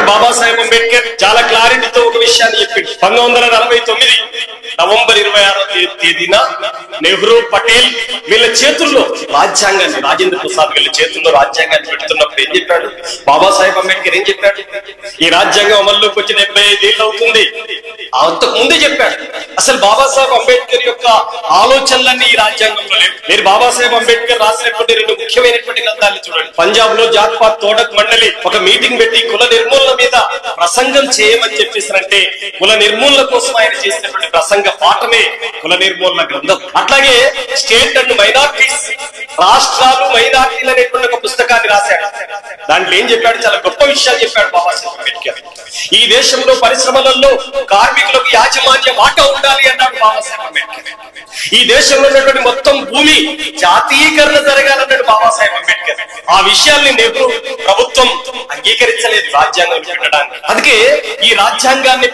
Doctor Babasaheb Ambedkar చాలా క్లారిటీతో ఒక విషయాన్ని చెప్పింది. 1949 నవంబర్ 26వ తేదీన నెహ్రూ, పటేల్ వీళ్ళ చేతుల్లో రాజ్యాంగాన్ని, రాజేంద్ర ప్రసాద్ వీళ్ళ చేతుల్లో రాజ్యాంగాన్ని పెడుతున్నప్పుడు ఏం చెప్పాడు బాబాసాహెబ్ అంబేద్కర్? ఏం చెప్పాడు? ఈ రాజ్యాంగం అమల్లోకి వచ్చి 75 ఏళ్ళు అవుతుంది. అంతకు ముందే చెప్పాడు. అసలు బాబాసాహెబ్ అంబేద్కర్ యొక్క ఆలోచనలన్నీ ఈ రాజ్యాంగంలో లేవు. మీరు బాబాసాహెబ్ అంబేద్కర్ రాసినటువంటి 2 ముఖ్యమైనటువంటి గ్రంథాలను చూడండి. పంజాబ్ లో జాత్పాత్ తోడక్ మండలి ఒక మీటింగ్ పెట్టి కుల నిర్మూలన మీద ప్రసంగం చేయమని చెప్పేసారంటే కుల నిర్మూలన కోసం ఆయన చేసినటువంటి ప్రసంగ పాఠమే కుల నిర్మూలన గ్రంథం. అట్లాగే స్టేట్ అండ్ మైనారిటీస్, రాష్ట్రాలు మైనారిటీలు అనేటువంటి ఒక పుస్తకాన్ని రాశాడు. దాంట్లో ఏం చెప్పాడు? చాలా గొప్ప విషయాలు చెప్పాడు బాబాసాహెబ్ అంబేద్కర్. ఈ దేశంలో పరిశ్రమలలో కార్మికులకు యాజమాన్య వాటా ఉండాలి అన్నాడు బాబాసాహెబ్ అంబేద్కర్. ఈ దేశంలో ఉన్నటువంటి మొత్తం భూమి జాతీయకరణ జరగాలన్నాడు బాబాసాహెబ్ అంబేద్కర్. ఆ విషయాల్ని నెహ్రూ ప్రభుత్వం అంగీకరించలేదు రాజ్యాంగంలో పెట్టడానికి. అందుకే ఈ రాజ్యాంగాన్ని